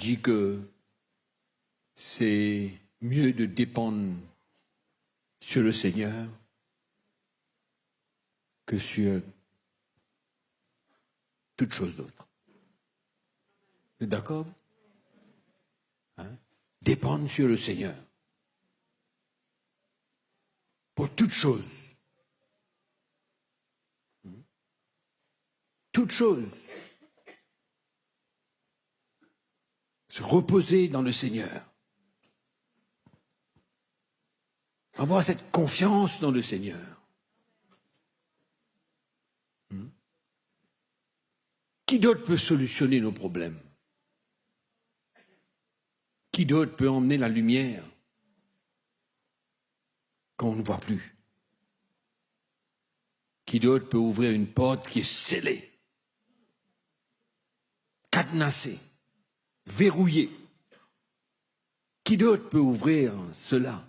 dit que c'est mieux de dépendre sur le Seigneur que sur toute chose d'autre. Vous êtes d'accord? Hein? Dépendre sur le Seigneur. Pour toute chose. Toute chose. Se reposer dans le Seigneur. Avoir cette confiance dans le Seigneur. Qui d'autre peut solutionner nos problèmes? Qui d'autre peut emmener la lumière quand on ne voit plus? Qui d'autre peut ouvrir une porte qui est scellée, cadenassée, verrouillée? Qui d'autre peut ouvrir cela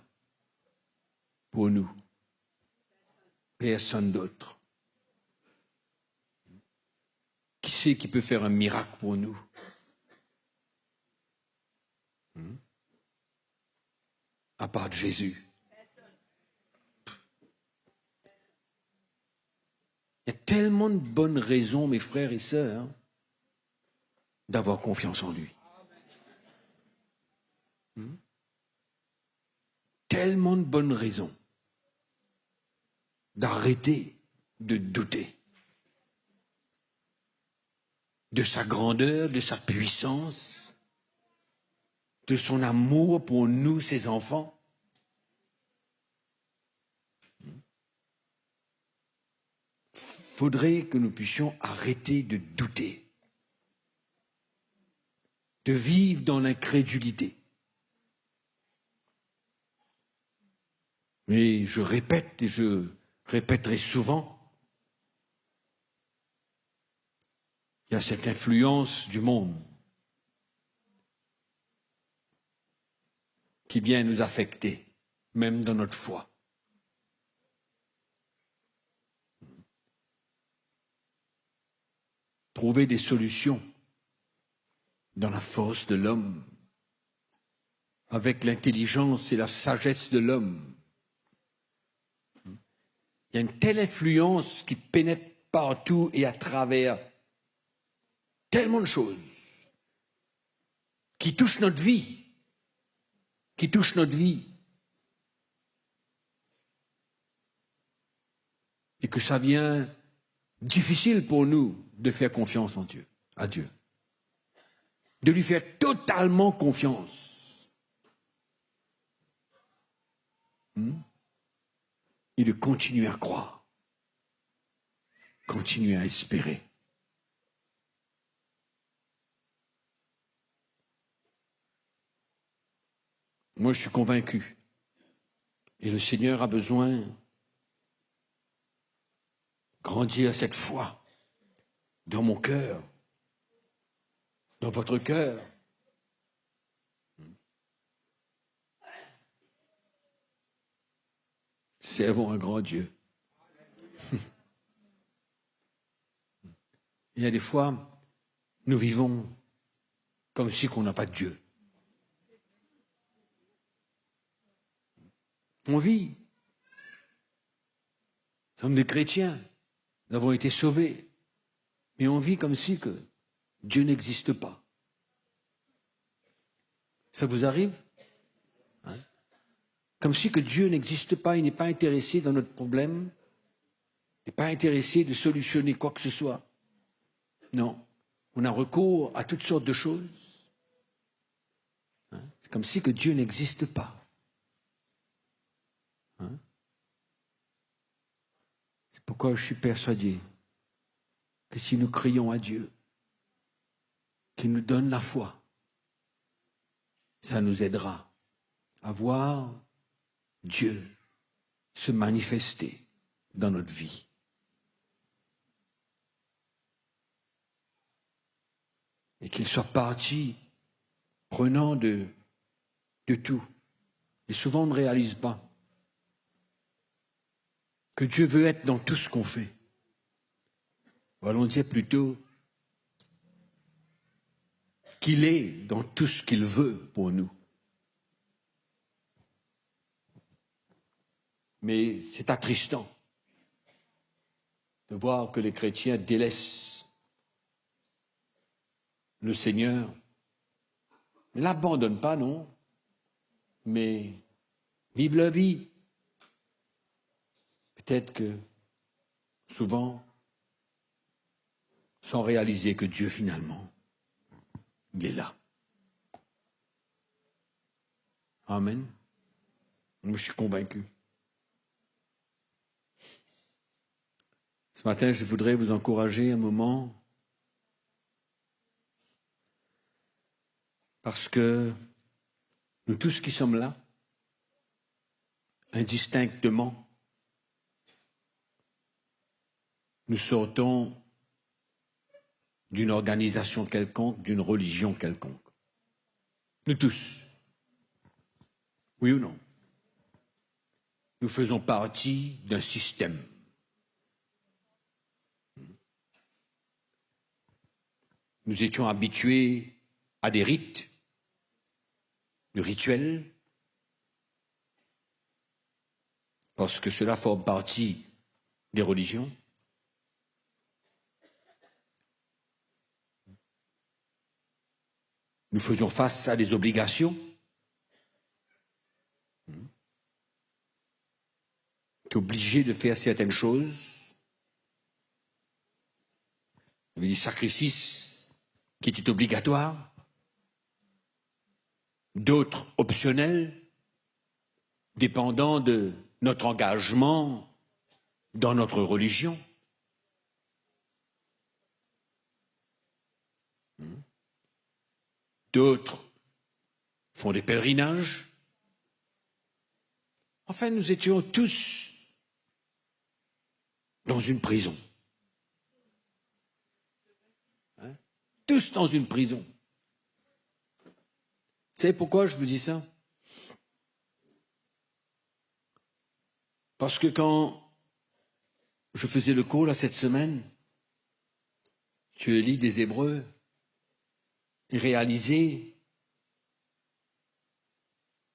pour nous? Personne d'autre. Qui c'est qui peut faire un miracle pour nous? À part de Jésus. Il y a tellement de bonnes raisons, mes frères et sœurs, d'avoir confiance en lui. Tellement de bonnes raisons d'arrêter de douter de sa grandeur, de sa puissance, de son amour pour nous, ses enfants. Faudrait que nous puissions arrêter de douter, de vivre dans l'incrédulité. Mais je répète et je répéterai souvent, il y a cette influence du monde qui vient nous affecter, même dans notre foi. Trouver des solutions dans la force de l'homme, avec l'intelligence et la sagesse de l'homme. Il y a une telle influence qui pénètre partout et à travers tellement de choses qui touchent notre vie, et que ça devient difficile pour nous de faire confiance en Dieu, à Dieu, de lui faire totalement confiance et de continuer à croire, continuer à espérer. Moi, je suis convaincu. Et le Seigneur a besoin de grandir cette foi dans mon cœur, dans votre cœur. Servons un grand Dieu. Il y a des fois, nous vivons comme si on n'a pas de Dieu. On vit. Nous sommes des chrétiens. Nous avons été sauvés. Mais on vit comme si que Dieu n'existe pas. Ça vous arrive? Comme si que Dieu n'existe pas, il n'est pas intéressé dans notre problème. Il n'est pas intéressé de solutionner quoi que ce soit. Non. On a recours à toutes sortes de choses. C'est comme si que Dieu n'existe pas. C'est pourquoi je suis persuadé que si nous crions à Dieu, qu'il nous donne la foi, ça nous aidera à voir Dieu se manifester dans notre vie. Et qu'il soit parti prenant de tout. Et souvent on ne réalise pas que Dieu veut être dans tout ce qu'on fait. Ou allons dire plutôt qu'il est dans tout ce qu'il veut pour nous. Mais c'est attristant de voir que les chrétiens délaissent le Seigneur. Ne l'abandonnent pas, non, mais vivent leur vie. Peut-être que souvent, sans réaliser que Dieu, finalement, il est là. Amen. Moi, je suis convaincu. Ce matin, je voudrais vous encourager un moment, parce que nous tous qui sommes là, indistinctement, nous sortons d'une organisation quelconque, d'une religion quelconque. Nous tous. Oui ou non? Nous faisons partie d'un système. Nous étions habitués à des rites, de rituels, parce que cela forme partie des religions. Nous faisions face à des obligations. Tu es obligé de faire certaines choses. Il y avait des sacrifices qui étaient obligatoires, d'autres optionnels, dépendant de notre engagement dans notre religion. D'autres font des pèlerinages. Enfin, nous étions tous dans une prison. Tous dans une prison. Vous savez pourquoi je vous dis ça? Parce que quand je faisais le cours là cette semaine, je lis des Hébreux et réalisais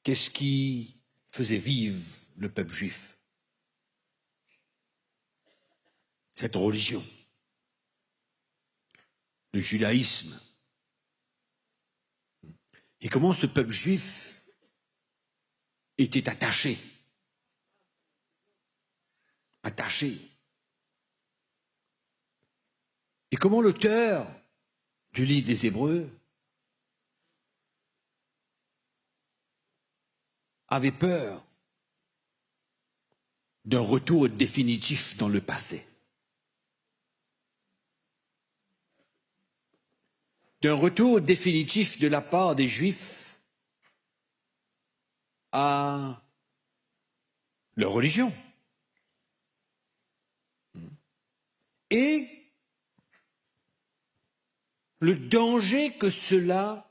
qu'est-ce qui faisait vivre le peuple juif. Cette religion, le judaïsme. Et comment ce peuple juif était attaché. Et comment l'auteur du livre des Hébreux avait peur d'un retour définitif dans le passé. D'un retour définitif de la part des Juifs à leur religion. Et le danger que cela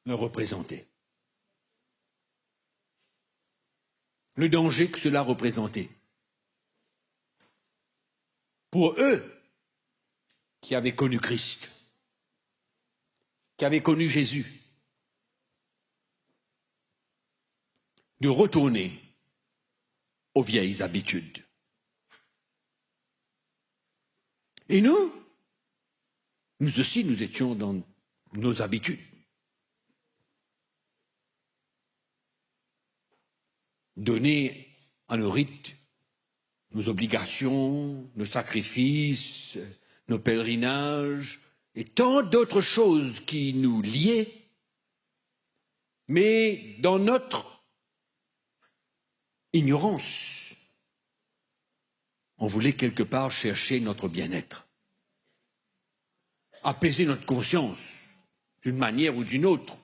leur représentait. Le danger que cela représentait. Pour eux, qui avaient connu Christ, qui avaient connu Jésus, de retourner aux vieilles habitudes. Et nous aussi, nous étions dans nos habitudes. Donner à nos rites, nos obligations, nos sacrifices, nos pèlerinages et tant d'autres choses qui nous liaient, mais dans notre ignorance, on voulait quelque part chercher notre bien-être, apaiser notre conscience d'une manière ou d'une autre.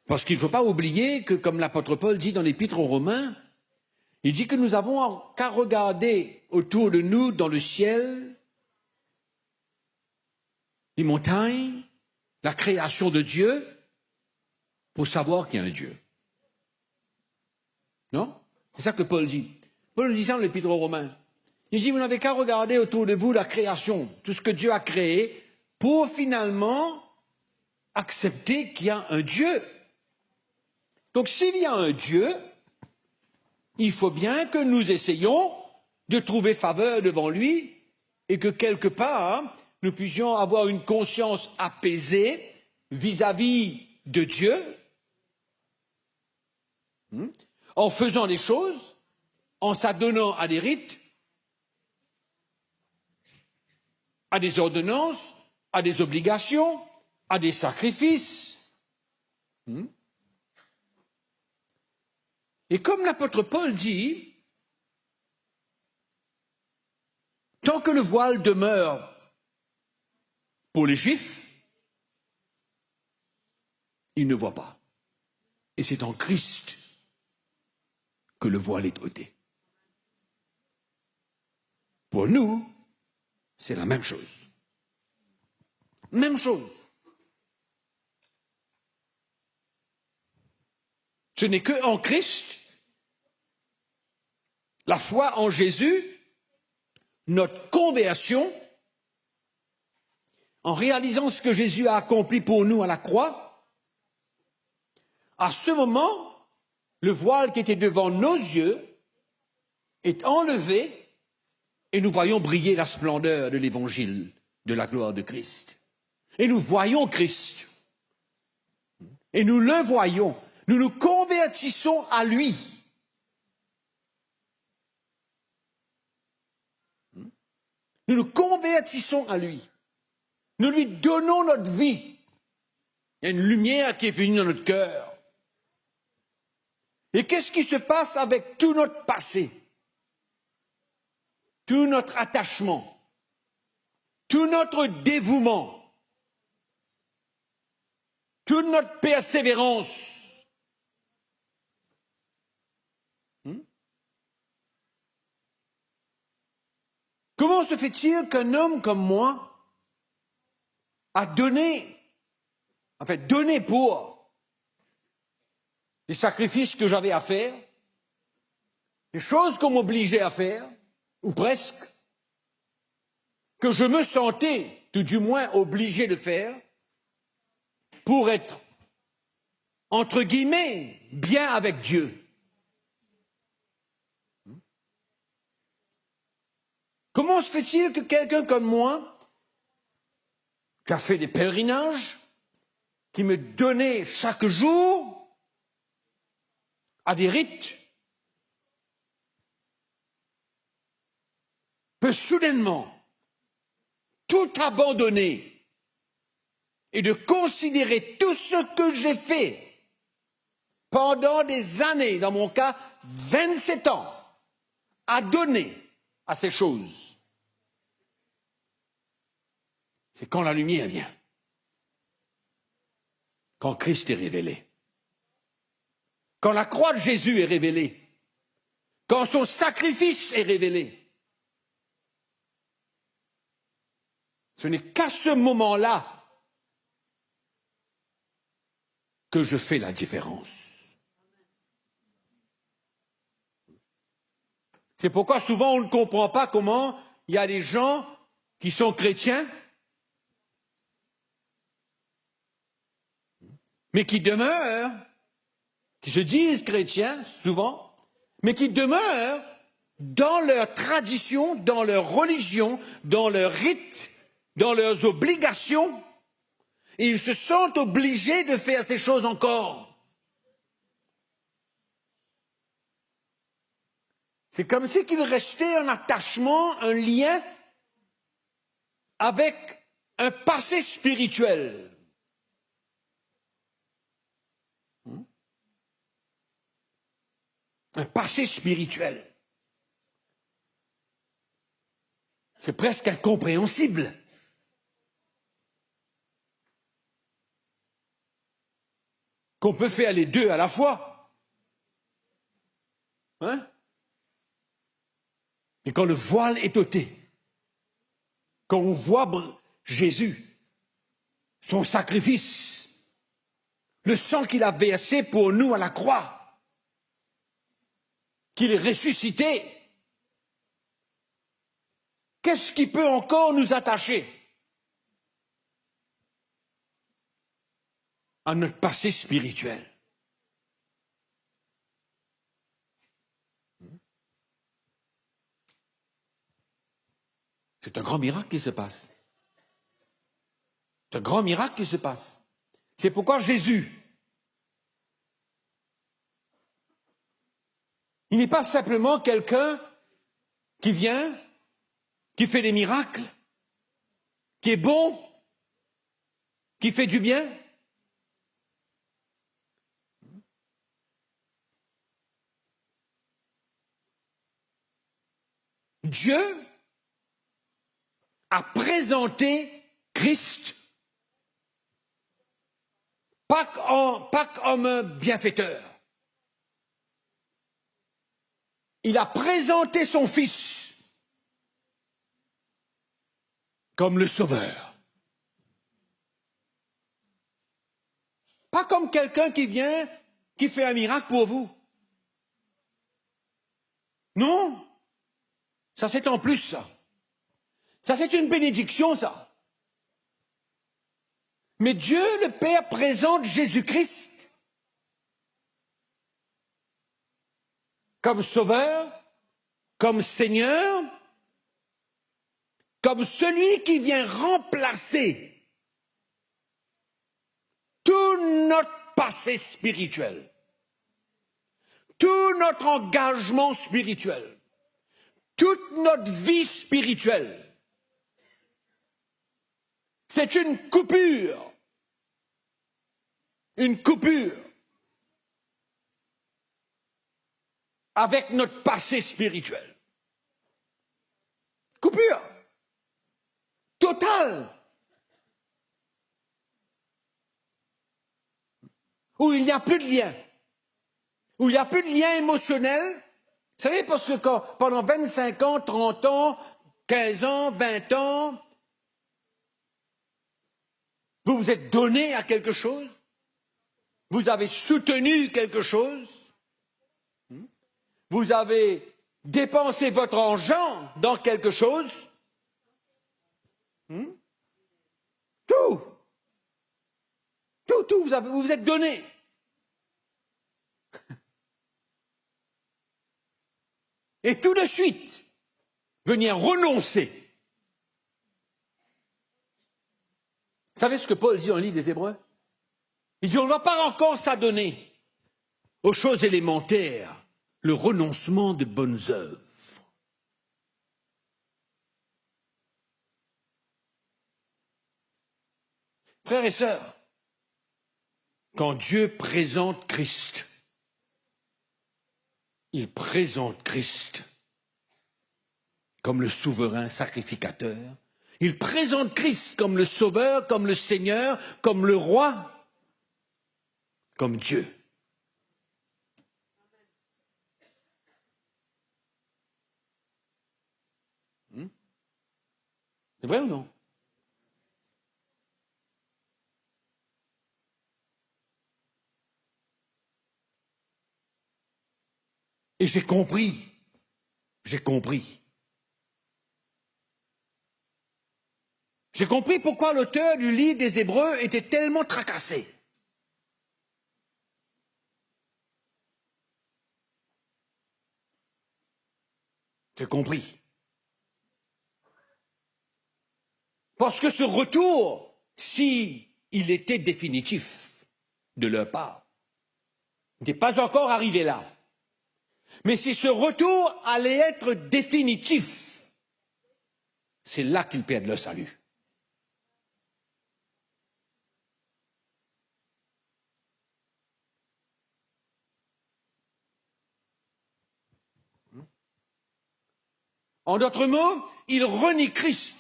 Parce qu'il ne faut pas oublier que, comme l'apôtre Paul dit dans l'Épître aux Romains, il dit que nous avons qu'à regarder autour de nous dans le ciel, les montagnes, la création de Dieu, pour savoir qu'il y a un Dieu. Non? C'est ça que Paul dit. Paul dit ça dans l'Épître aux Romains. Il dit, vous n'avez qu'à regarder autour de vous la création, tout ce que Dieu a créé, pour finalement accepter qu'il y a un Dieu. Donc s'il y a un Dieu, il faut bien que nous essayions de trouver faveur devant lui et que quelque part, nous puissions avoir une conscience apaisée vis-à-vis de Dieu, en faisant des choses, en s'adonnant à des rites, à des ordonnances, à des obligations, à des sacrifices. Et comme l'apôtre Paul dit, tant que le voile demeure pour les Juifs, ils ne voient pas. Et c'est en Christ que le voile est ôté. Pour nous, c'est la même chose. Même chose. Ce n'est qu'en Christ, la foi en Jésus, notre conversion, en réalisant ce que Jésus a accompli pour nous à la croix, à ce moment, le voile qui était devant nos yeux est enlevé et nous voyons briller la splendeur de l'évangile de la gloire de Christ. Et nous voyons Christ. Et nous le voyons. Nous nous convertissons à lui. Nous nous convertissons à lui. Nous lui donnons notre vie. Il y a une lumière qui est venue dans notre cœur. Et qu'est-ce qui se passe avec tout notre passé, tout notre attachement, tout notre dévouement, toute notre persévérance? Comment se fait-il qu'un homme comme moi a donné pour les sacrifices que j'avais à faire, les choses qu'on m'obligeait à faire, ou presque, que je me sentais, tout du moins, obligé de faire, pour être, entre guillemets, bien avec Dieu? Comment se fait-il que quelqu'un comme moi, qui a fait des pèlerinages, qui me donnait chaque jour à des rites, peut soudainement tout abandonner et de considérer tout ce que j'ai fait pendant des années, dans mon cas 27 ans, à donner à ces choses? C'est quand la lumière vient, quand Christ est révélé, quand la croix de Jésus est révélée, quand son sacrifice est révélé. Ce n'est qu'à ce moment-là que je fais la différence. C'est pourquoi souvent on ne comprend pas comment il y a des gens qui sont chrétiens, mais qui demeurent, qui se disent chrétiens souvent, mais qui demeurent dans leur tradition, dans leur religion, dans leurs rites, dans leurs obligations, et ils se sentent obligés de faire ces choses encore. C'est comme si qu'il restait un attachement, un lien avec un passé spirituel. Un passé spirituel. C'est presque incompréhensible. Qu'on peut faire les deux à la fois. Hein? Et quand le voile est ôté, quand on voit Jésus, son sacrifice, le sang qu'il a versé pour nous à la croix, qu'il est ressuscité, qu'est-ce qui peut encore nous attacher à notre passé spirituel? C'est un grand miracle qui se passe. C'est un grand miracle qui se passe. C'est pourquoi Jésus, il n'est pas simplement quelqu'un qui vient, qui fait des miracles, qui est bon, qui fait du bien. Dieu a présenté Christ pas comme un bienfaiteur. Il a présenté son Fils comme le Sauveur. Pas comme quelqu'un qui vient, qui fait un miracle pour vous. Non, ça c'est en plus ça. Ça c'est une bénédiction ça. Mais Dieu le Père présente Jésus-Christ comme Sauveur, comme Seigneur, comme celui qui vient remplacer tout notre passé spirituel, tout notre engagement spirituel, toute notre vie spirituelle. C'est une coupure avec notre passé spirituel. Coupure totale. Où il n'y a plus de lien. Où il n'y a plus de lien émotionnel. Vous savez, parce que pendant 25 ans, 30 ans, 15 ans, 20 ans, vous vous êtes donné à quelque chose, vous avez soutenu quelque chose, vous avez dépensé votre argent dans quelque chose, tout, vous vous êtes donné. Et tout de suite, venir renoncer. Vous savez ce que Paul dit dans le livre des Hébreux? Il dit on ne va pas encore s'adonner aux choses élémentaires, le renoncement de bonnes œuvres. Frères et sœurs, quand Dieu présente Christ, il présente Christ comme le souverain sacrificateur. Il présente Christ comme le Sauveur, comme le Seigneur, comme le Roi, comme Dieu. C'est vrai ou non? Et j'ai compris. J'ai compris pourquoi l'auteur du livre des Hébreux était tellement tracassé. J'ai compris. Parce que ce retour, si il était définitif de leur part, n'était pas encore arrivé là. Mais si ce retour allait être définitif, c'est là qu'ils perdent leur salut. En d'autres mots, ils renient Christ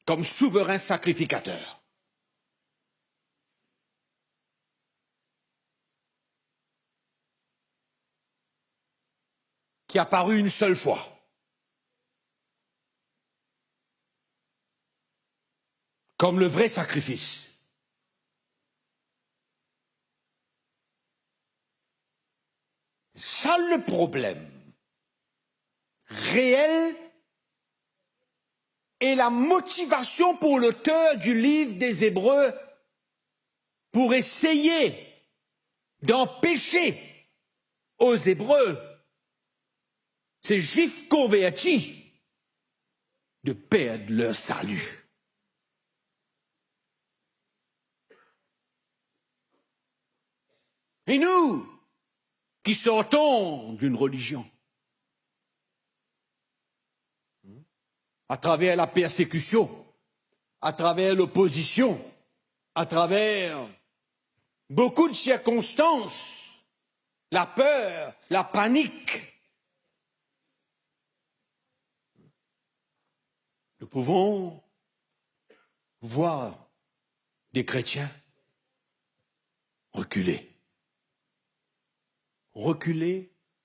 comme souverain sacrificateur. Qui a paru une seule fois. Comme le vrai sacrifice. Ça le problème. réelle et la motivation pour l'auteur du livre des Hébreux pour essayer d'empêcher aux Hébreux, ces Juifs convertis, de perdre leur salut. Et nous, qui sortons d'une religion, à travers la persécution, à travers l'opposition, à travers beaucoup de circonstances, la peur, la panique, nous pouvons voir des chrétiens reculer,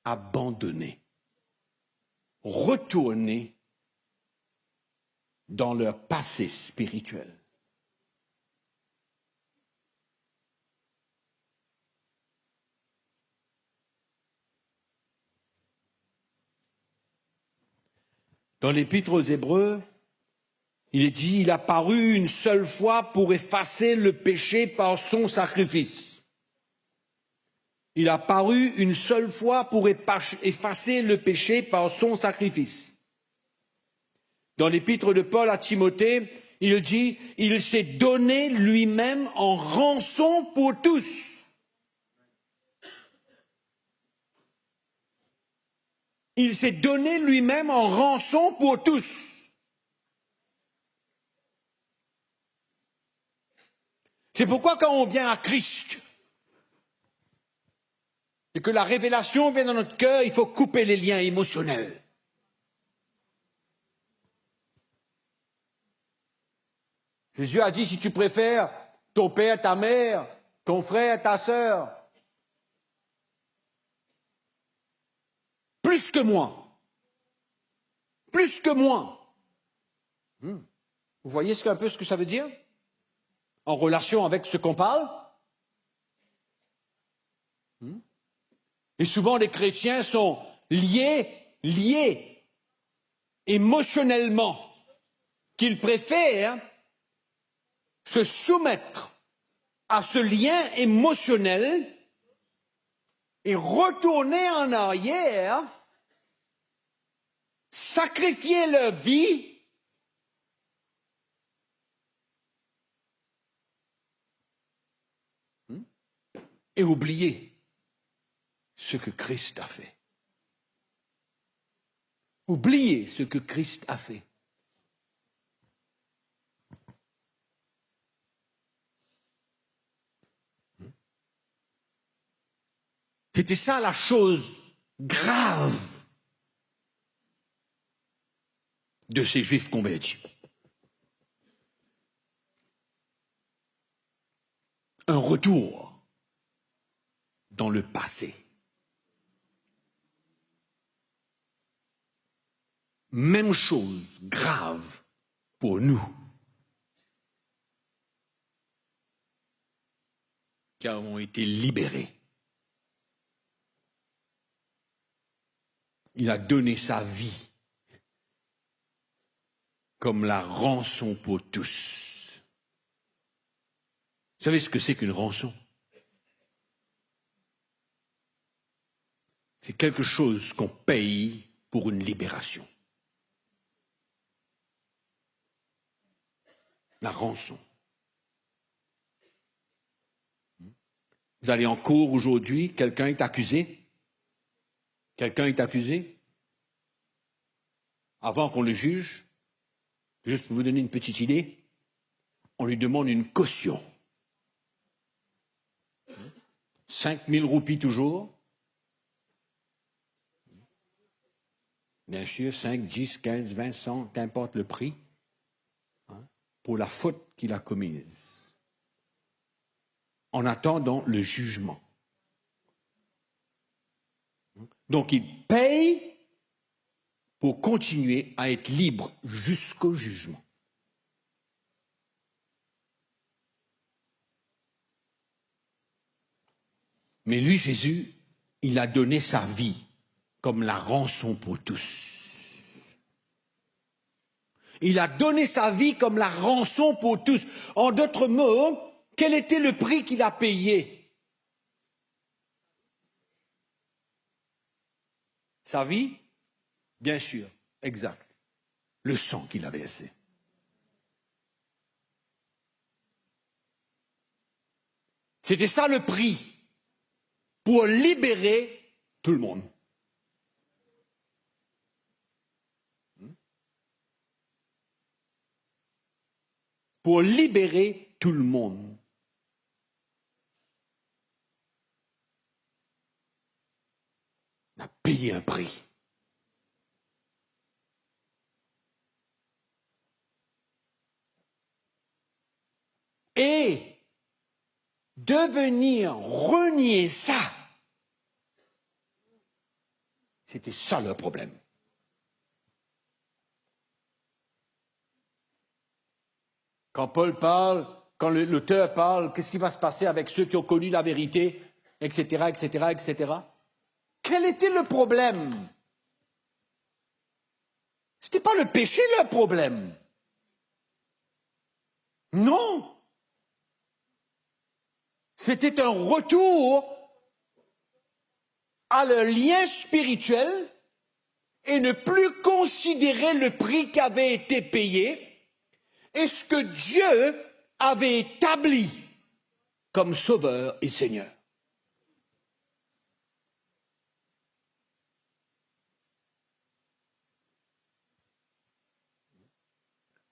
abandonner, retourner dans leur passé spirituel. Dans l'Épître aux Hébreux, il est dit, il a paru une seule fois pour effacer le péché par son sacrifice. Il a paru une seule fois pour effacer le péché par son sacrifice. Dans l'Épître de Paul à Timothée, il dit, il s'est donné lui-même en rançon pour tous. Il s'est donné lui-même en rançon pour tous. C'est pourquoi quand on vient à Christ et que la révélation vient dans notre cœur, il faut couper les liens émotionnels. Jésus a dit, si tu préfères ton père, ta mère, ton frère, ta sœur, plus que moi, vous voyez un peu ce que ça veut dire? En relation avec ce qu'on parle? Et souvent les chrétiens sont liés émotionnellement, qu'ils préfèrent se soumettre à ce lien émotionnel et retourner en arrière, sacrifier leur vie et oublier ce que Christ a fait. Oublier ce que Christ a fait. C'était ça la chose grave de ces Juifs convertis. Un retour dans le passé. Même chose grave pour nous, qui avons été libérés. Il a donné sa vie comme la rançon pour tous. Vous savez ce que c'est qu'une rançon? C'est quelque chose qu'on paye pour une libération. La rançon. Vous allez en cours aujourd'hui, quelqu'un est accusé. Quelqu'un est accusé. Avant qu'on le juge, juste pour vous donner une petite idée, on lui demande une caution. 5 000 roupies toujours. Bien sûr, 5, 10, 15, 20, 100, qu'importe le prix, pour la faute qu'il a commise. En attendant le jugement. Donc il paye pour continuer à être libre jusqu'au jugement. Mais lui, Jésus, il a donné sa vie comme la rançon pour tous. Il a donné sa vie comme la rançon pour tous. En d'autres mots, quel était le prix qu'il a payé? Sa vie? Bien sûr, exact. Le sang qu'il a versé. C'était ça le prix pour libérer tout le monde. Pour libérer tout le monde. On a payé un prix. Et de venir renier ça, c'était ça le problème. Quand Paul parle, quand l'auteur parle, qu'est-ce qui va se passer avec ceux qui ont connu la vérité, etc., etc., etc. Quel était le problème? Ce n'était pas le péché le problème. Non. C'était un retour à le lien spirituel et ne plus considérer le prix qui avait été payé et ce que Dieu avait établi comme Sauveur et Seigneur.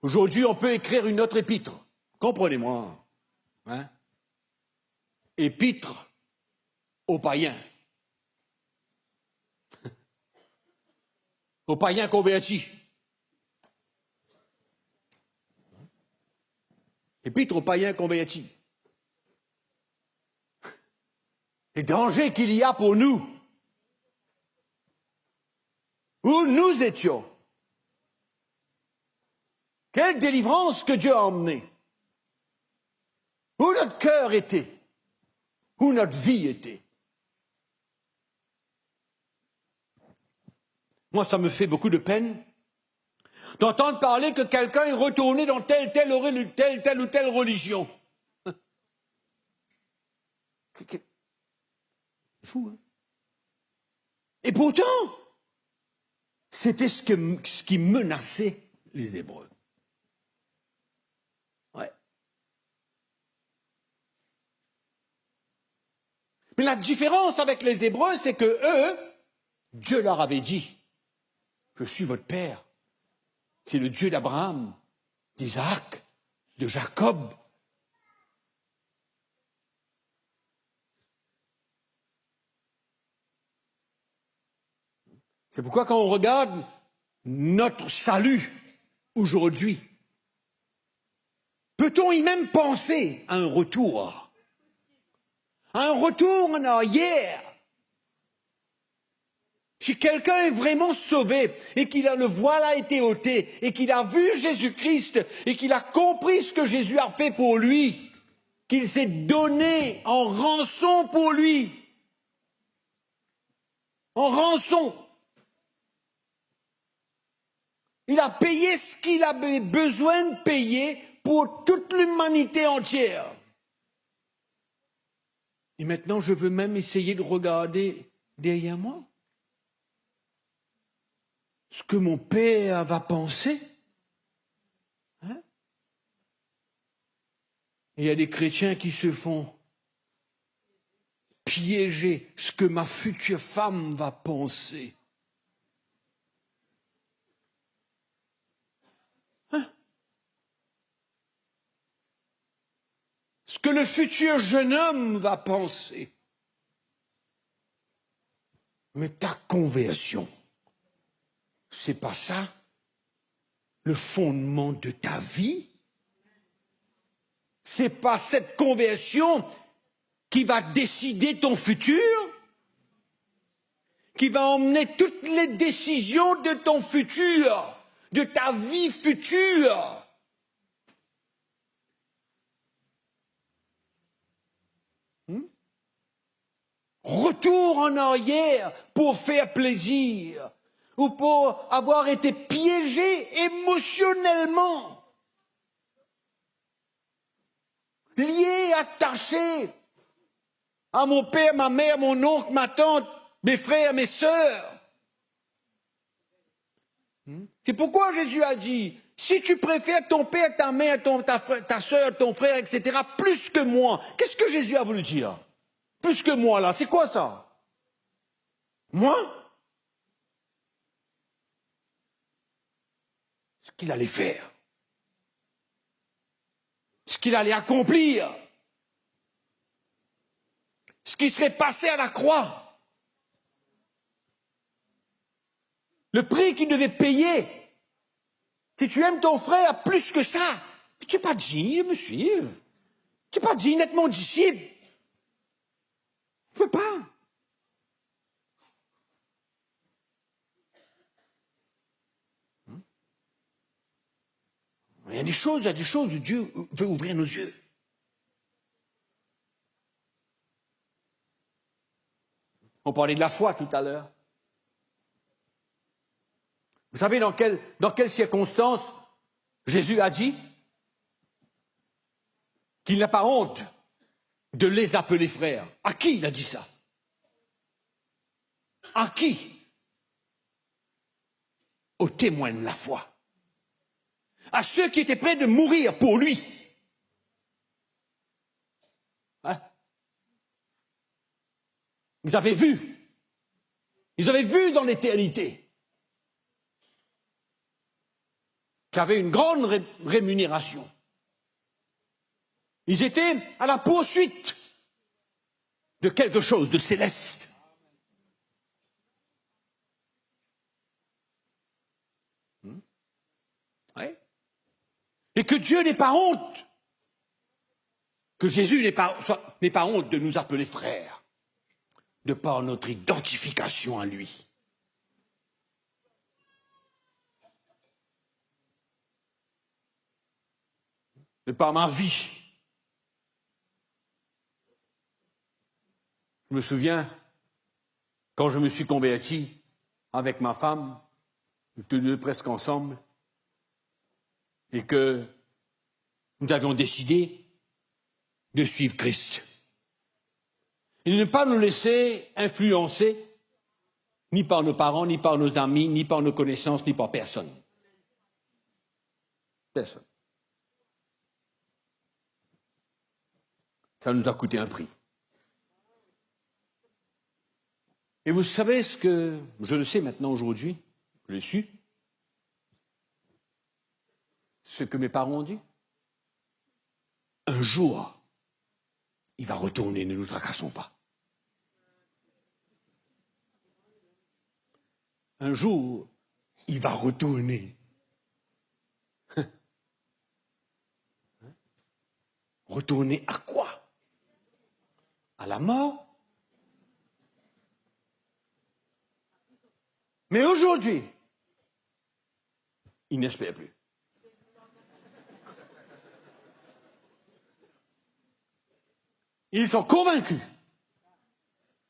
Aujourd'hui, on peut écrire une autre épître. Comprenez-moi. Hein? Épître aux païens. Aux païens convertis. Épître aux païens convertis. Les dangers qu'il y a pour nous. Où nous étions. Quelle délivrance que Dieu a emmenée. Où notre cœur était. Où notre vie était. Moi, ça me fait beaucoup de peine d'entendre parler que quelqu'un est retourné dans telle ou telle religion. C'est fou, hein? Et pourtant, c'était ce qui menaçait les Hébreux. Ouais. Mais la différence avec les Hébreux, c'est que eux, Dieu leur avait dit, je suis votre père. C'est le Dieu d'Abraham, d'Isaac, de Jacob. C'est pourquoi quand on regarde notre salut aujourd'hui, peut-on y même penser à un retour? À un retour en arrière? Si quelqu'un est vraiment sauvé et qu'il a le voile a été ôté et qu'il a vu Jésus-Christ et qu'il a compris ce que Jésus a fait pour lui, qu'il s'est donné en rançon pour lui, en rançon. Il a payé ce qu'il avait besoin de payer pour toute l'humanité entière. Et maintenant, je veux même essayer de regarder derrière moi ce que mon père va penser. Hein? Et il y a des chrétiens qui se font piéger ce que ma future femme va penser. Hein? Ce que le futur jeune homme va penser. Mais ta conversion, c'est pas ça le fondement de ta vie? C'est pas cette conversion qui va décider ton futur? Qui va emmener toutes les décisions de ton futur, de ta vie future? Retour en arrière pour faire plaisir. ou pour avoir été piégé émotionnellement, lié, attaché à mon père, ma mère, mon oncle, ma tante, mes frères, mes sœurs. C'est pourquoi Jésus a dit, si tu préfères ton père, ta mère, ta sœur, ton frère, etc., plus que moi, qu'est-ce que Jésus a voulu dire? Plus que moi, là, c'est quoi ça? Moi? Ce qu'il allait faire. Ce qu'il allait accomplir. Ce qui serait passé à la croix. Le prix qu'il devait payer. Si tu aimes ton frère plus que ça, tu n'es pas digne de me suivre. Tu n'es pas digne d'être mon disciple. Tu ne peux pas. Il y a des choses où Dieu veut ouvrir nos yeux. On parlait de la foi tout à l'heure. Vous savez dans quelles circonstances Jésus a dit qu'il n'a pas honte de les appeler frères? À qui il a dit ça? À qui? Aux témoins de la foi. À ceux qui étaient prêts de mourir pour lui. Hein? Ils avaient vu dans l'éternité qu'il y avait une grande rémunération. Ils étaient à la poursuite de quelque chose de céleste. Ouais. Et que Dieu n'ait pas honte, que Jésus n'ait pas honte de nous appeler frères, de par notre identification à lui. De par ma vie. Je me souviens, quand je me suis converti avec ma femme, tous deux presque ensemble, et que nous avions décidé de suivre Christ. Et de ne pas nous laisser influencer, ni par nos parents, ni par nos amis, ni par nos connaissances, ni par personne. Personne. Ça nous a coûté un prix. Et vous savez ce que, je le sais maintenant aujourd'hui, je l'ai su, ce que mes parents ont dit. Un jour, il va retourner, ne nous tracassons pas. Un jour, il va retourner. Retourner à quoi? À la mort? Mais aujourd'hui, il n'espère plus. Ils sont convaincus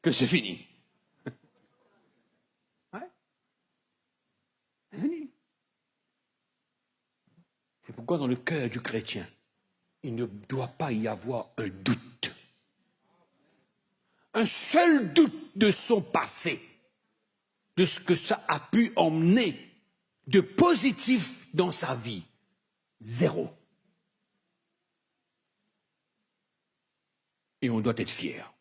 que c'est fini. Ouais. C'est fini. C'est pourquoi dans le cœur du chrétien, il ne doit pas y avoir un doute. Un seul doute de son passé, de ce que ça a pu emmener de positif dans sa vie. Zéro. Et on doit être fier.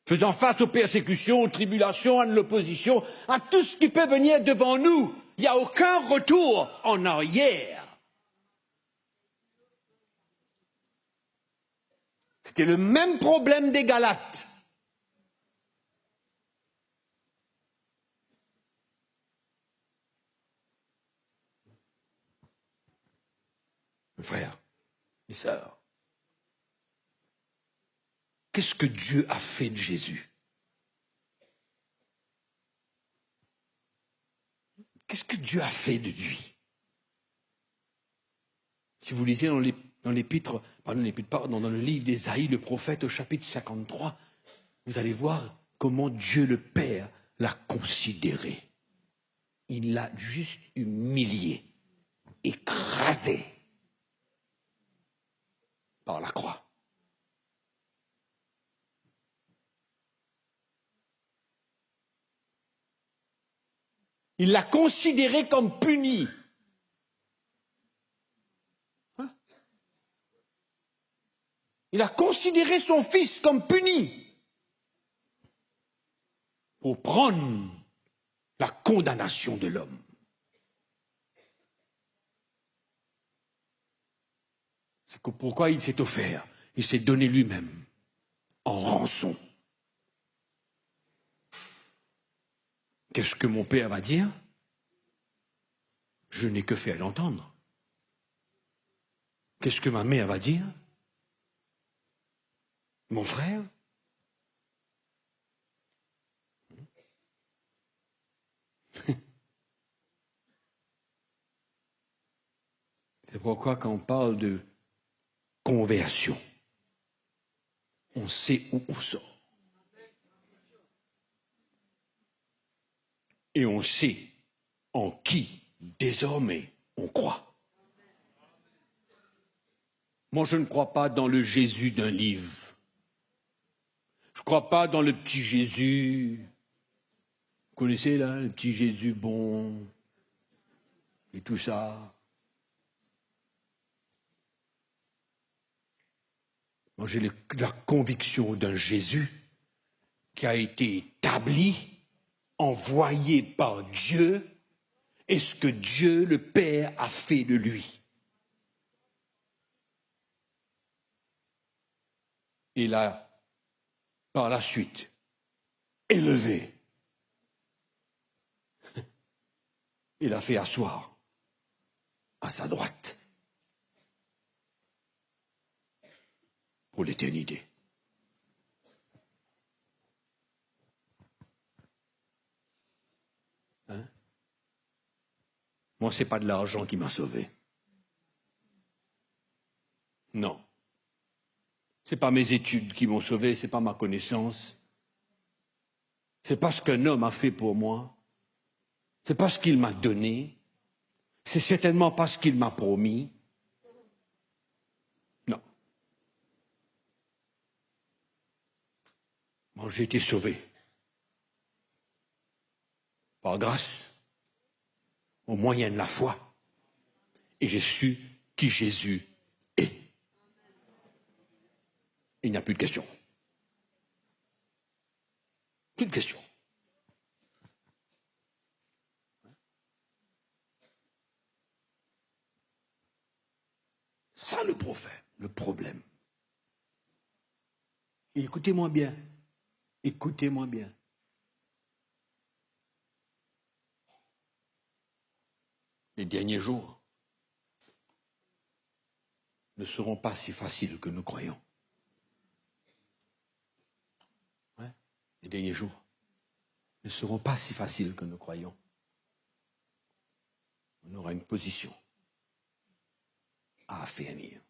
Faisant face aux persécutions, aux tribulations, à l'opposition, à tout ce qui peut venir devant nous, il n'y a aucun retour en arrière. C'était le même problème des Galates. Mes frères, mes sœurs, qu'est-ce que Dieu a fait de Jésus? Qu'est-ce que Dieu a fait de lui? Si vous lisez dans le livre d'Ésaïe, le prophète, au chapitre 53, vous allez voir comment Dieu le Père l'a considéré. Il l'a juste humilié, écrasé par la croix. Il l'a considéré comme puni. Hein? Il a considéré son fils comme puni pour prendre la condamnation de l'homme. C'est pourquoi il s'est offert. Il s'est donné lui-même en rançon. Qu'est-ce que mon père va dire? Je n'ai que fait à l'entendre. Qu'est-ce que ma mère va dire? Mon frère? C'est pourquoi quand on parle de conversion, on sait où on sort. Et on sait en qui, désormais, on croit. Moi, je ne crois pas dans le Jésus d'un livre. Je ne crois pas dans le petit Jésus. Vous connaissez, là, le petit Jésus bon et tout ça. Moi, j'ai la conviction d'un Jésus qui a été établi, envoyé par Dieu, et ce que Dieu, le Père, a fait de lui. Et là, par la suite, élevé. Il a fait asseoir à sa droite pour l'éternité. Hein? Moi, ce n'est pas de l'argent qui m'a sauvé. Non. Ce n'est pas mes études qui m'ont sauvé, ce n'est pas ma connaissance. C'est pas ce qu'un homme a fait pour moi. C'est pas ce qu'il m'a donné. C'est certainement pas ce qu'il m'a promis. Non. Moi, j'ai été sauvé. Par grâce, au moyen de la foi. Et j'ai su qui Jésus est. Il n'y a plus de question. Plus de question. Ça, le prophète, le problème. Et écoutez-moi bien. Écoutez-moi bien. Les derniers jours ne seront pas si faciles que nous croyons. Ouais. Les derniers jours ne seront pas si faciles que nous croyons. On aura une position à affermir.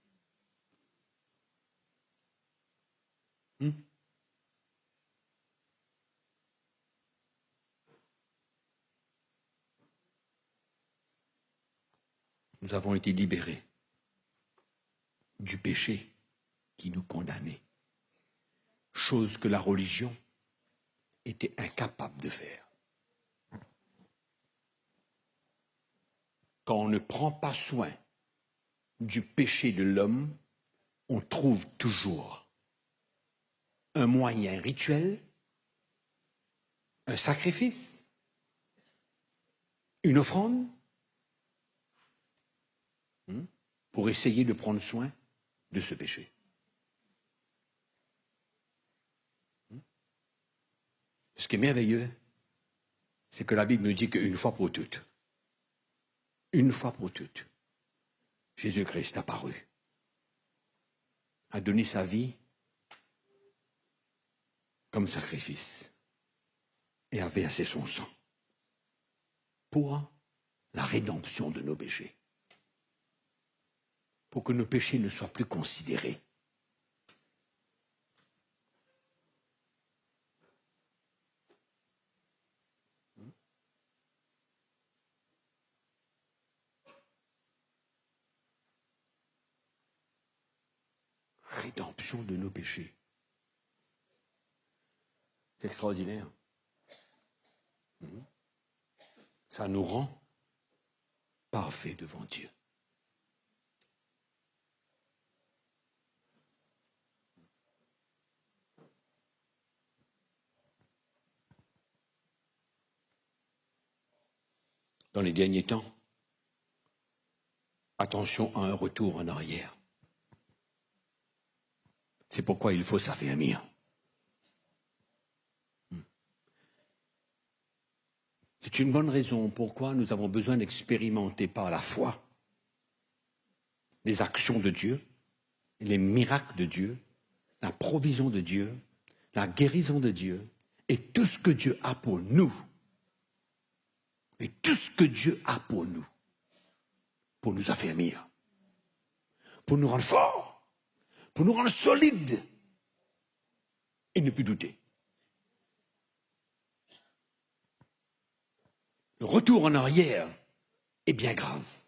Nous avons été libérés du péché qui nous condamnait, chose que la religion était incapable de faire. Quand on ne prend pas soin du péché de l'homme, on trouve toujours un moyen rituel, un sacrifice, une offrande, pour essayer de prendre soin de ce péché. Ce qui est merveilleux, c'est que la Bible nous dit qu'une fois pour toutes, Jésus-Christ apparut, a donné sa vie comme sacrifice et a versé son sang pour la rédemption de nos péchés, pour que nos péchés ne soient plus considérés. rédemption de nos péchés. C'est extraordinaire. Ça nous rend parfaits devant Dieu. Dans les derniers temps, attention à un retour en arrière. C'est pourquoi il faut s'affermir. C'est une bonne raison pourquoi nous avons besoin d'expérimenter par la foi les actions de Dieu, les miracles de Dieu, la provision de Dieu, la guérison de Dieu et tout ce que Dieu a pour nous. Et tout ce que Dieu a pour nous affermir, pour nous rendre forts, pour nous rendre solides et ne plus douter. Le retour en arrière est bien grave.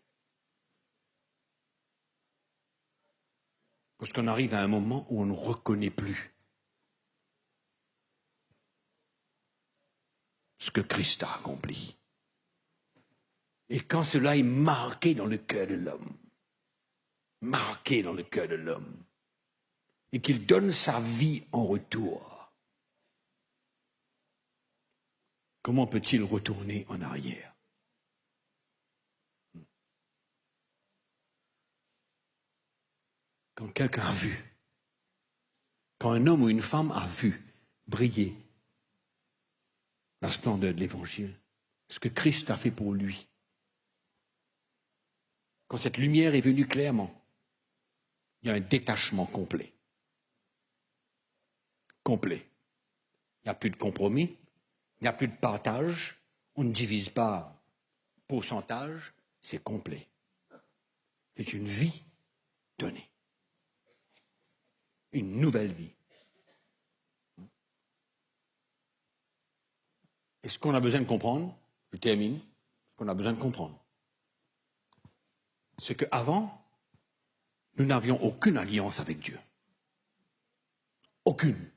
Parce qu'on arrive à un moment où on ne reconnaît plus ce que Christ a accompli. Et quand cela est marqué dans le cœur de l'homme, et qu'il donne sa vie en retour, comment peut-il retourner en arrière? Quand quelqu'un a vu, quand un homme ou une femme a vu briller la splendeur de l'Évangile, ce que Christ a fait pour lui, quand cette lumière est venue clairement, il y a un détachement complet. Complet. Il n'y a plus de compromis, il n'y a plus de partage, on ne divise pas pourcentage, c'est complet. C'est une vie donnée. Une nouvelle vie. Et ce qu'on a besoin de comprendre, je termine, ce qu'on a besoin de comprendre, c'est qu'avant, nous n'avions aucune alliance avec Dieu. Aucune.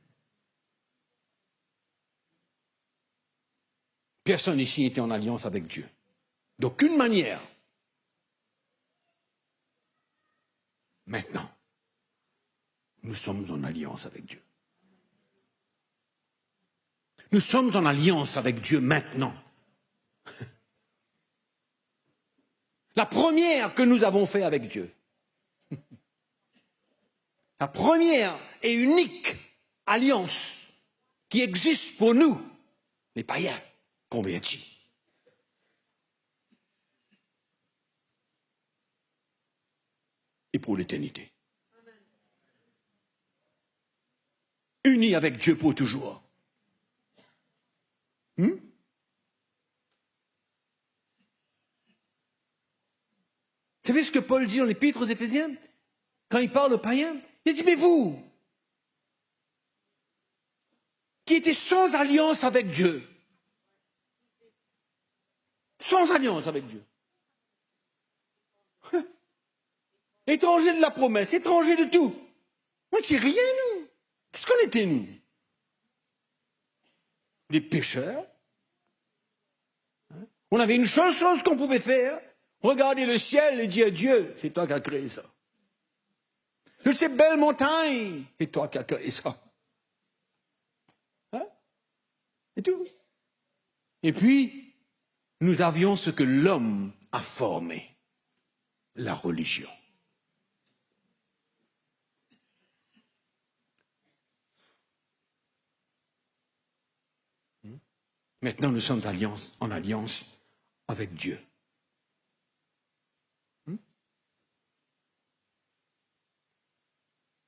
Personne ici n'était en alliance avec Dieu. D'aucune manière. Maintenant, nous sommes en alliance avec Dieu. Nous sommes en alliance avec Dieu maintenant. La première que nous avons fait avec Dieu. La première et unique alliance qui existe pour nous, les païens convertis. Et pour l'éternité. Unis avec Dieu pour toujours. Vous savez ce que Paul dit dans l'Épître aux Éphésiens? Quand il parle aux païens, il dit, mais vous, qui étiez sans alliance avec Dieu, sans alliance avec Dieu, étrangers de la promesse, étrangers de tout, on n'était rien, nous. Qu'est-ce qu'on était, nous? Des pécheurs. On avait une seule chose qu'on pouvait faire, regarder le ciel et dire, Dieu, c'est toi qui as créé ça. Toutes ces belles montagnes, c'est toi qui as créé ça. Hein? Et tout. Et puis, nous avions ce que l'homme a formé, la religion. Maintenant, nous sommes en alliance avec Dieu.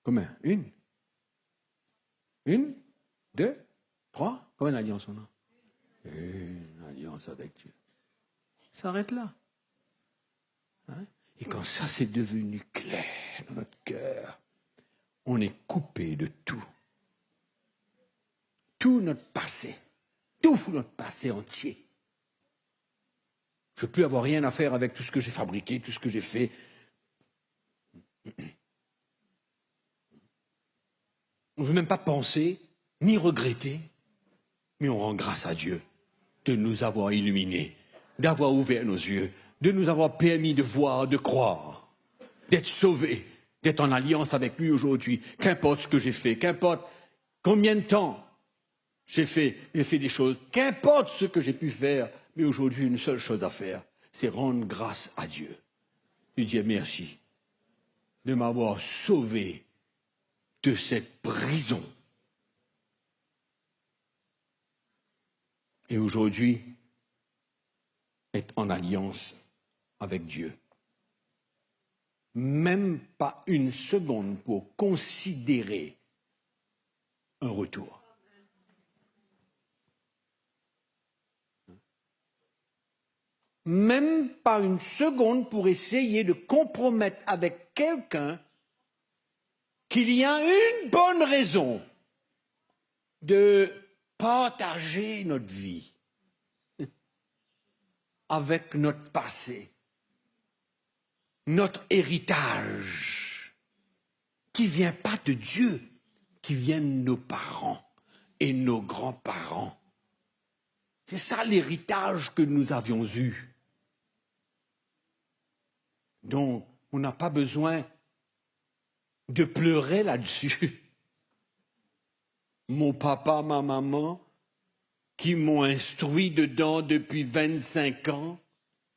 Combien? Une, deux, trois? Combien d'alliances on a? Une alliance avec Dieu. Ça s'arrête là. Hein? Et quand ça s'est devenu clair dans notre cœur, on est coupé de tout. Tout notre passé entier. Je ne veux plus avoir rien à faire avec tout ce que j'ai fabriqué, tout ce que j'ai fait. On ne veut même pas penser, ni regretter, mais on rend grâce à Dieu de nous avoir illuminés, d'avoir ouvert nos yeux, de nous avoir permis de voir, de croire, d'être sauvés, d'être en alliance avec lui aujourd'hui. Qu'importe ce que j'ai fait, qu'importe combien de temps j'ai fait des choses, qu'importe ce que j'ai pu faire, mais aujourd'hui, une seule chose à faire, c'est rendre grâce à Dieu. Lui dire merci de m'avoir sauvé de cette prison. Et aujourd'hui, être en alliance avec Dieu. Même pas une seconde pour considérer un retour. Même pas une seconde pour essayer de compromettre avec quelqu'un qu'il y a une bonne raison de partager notre vie avec notre passé, notre héritage, qui ne vient pas de Dieu, qui vient de nos parents et nos grands-parents. C'est ça l'héritage que nous avions eu. Donc, on n'a pas besoin de pleurer là-dessus. Mon papa, ma maman, qui m'ont instruit dedans depuis 25 ans,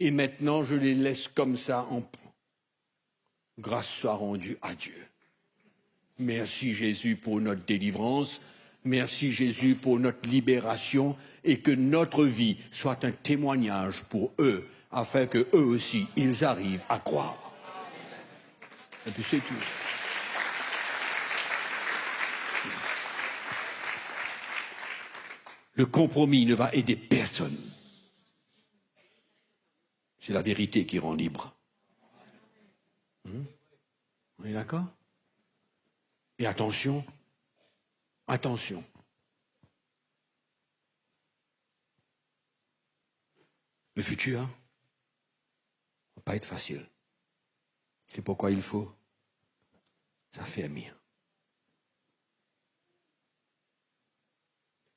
et maintenant je les laisse comme ça en plan. Grâce soit rendue à Dieu. Merci Jésus pour notre délivrance, merci Jésus pour notre libération, et que notre vie soit un témoignage pour eux, afin que eux aussi, ils arrivent à croire. Et puis c'est tout. Le compromis ne va aider personne. C'est la vérité qui rend libre. On est d'accord? Et attention, attention. Le futur ne va pas être facile. C'est pourquoi il faut s'affermir.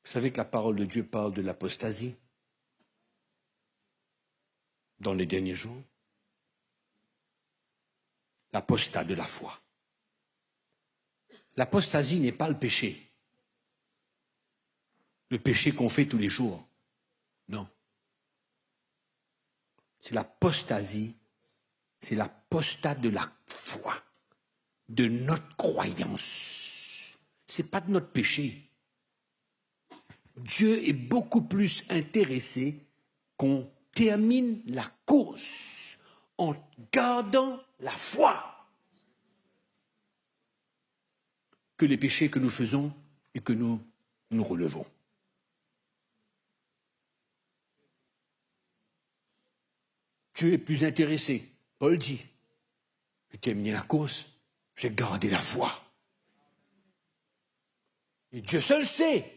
Vous savez que la parole de Dieu parle de l'apostasie dans les derniers jours. L'apostat de la foi. L'apostasie n'est pas le péché. Le péché qu'on fait tous les jours. Non. C'est l'apostasie, c'est l'apostat de la foi, de notre croyance. Ce n'est pas de notre péché. Dieu est beaucoup plus intéressé qu'on termine la course en gardant la foi que les péchés que nous faisons et que nous relevons. Dieu est plus intéressé. Paul dit, j'ai terminé la course, j'ai gardé la foi. Et Dieu seul sait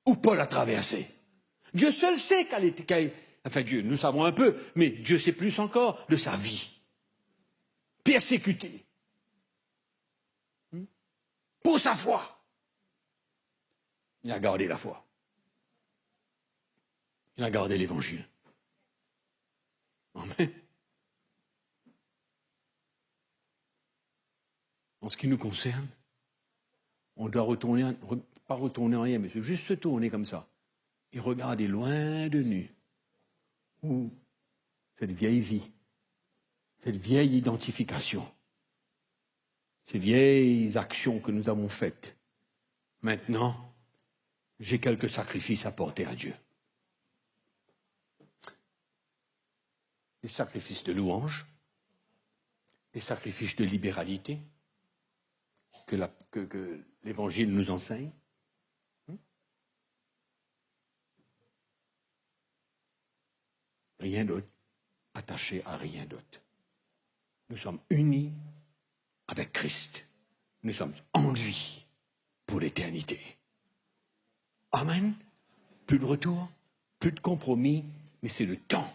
où Paul a traversé. Dieu seul sait enfin Dieu, nous savons un peu, mais Dieu sait plus encore de sa vie. Persécuté. Pour sa foi. Il a gardé la foi. Il a gardé l'évangile. Amen. En ce qui nous concerne, on doit pas retourner en rien, mais juste se tourner comme ça et regarder loin de nous où cette vieille vie, cette vieille identification, ces vieilles actions que nous avons faites. Maintenant, j'ai quelques sacrifices à porter à Dieu. Des sacrifices de louange, des sacrifices de libéralité que l'Évangile nous enseigne. Rien d'autre, attaché à rien d'autre. Nous sommes unis avec Christ. Nous sommes en lui pour l'éternité. Amen. Plus de retour, plus de compromis, mais c'est le temps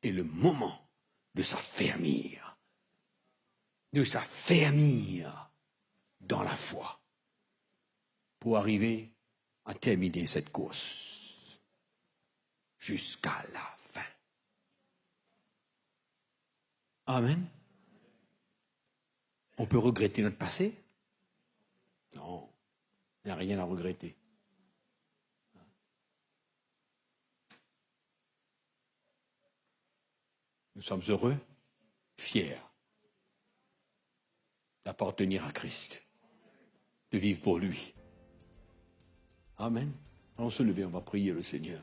et le moment de s'affermir. De s'affermir dans la foi. pour arriver à terminer cette course jusqu'à la fin. Amen. On peut regretter notre passé? Non, il n'y a rien à regretter. Nous sommes heureux, fiers d'appartenir à Christ, de vivre pour lui. Amen. Allons se lever, on va prier le Seigneur.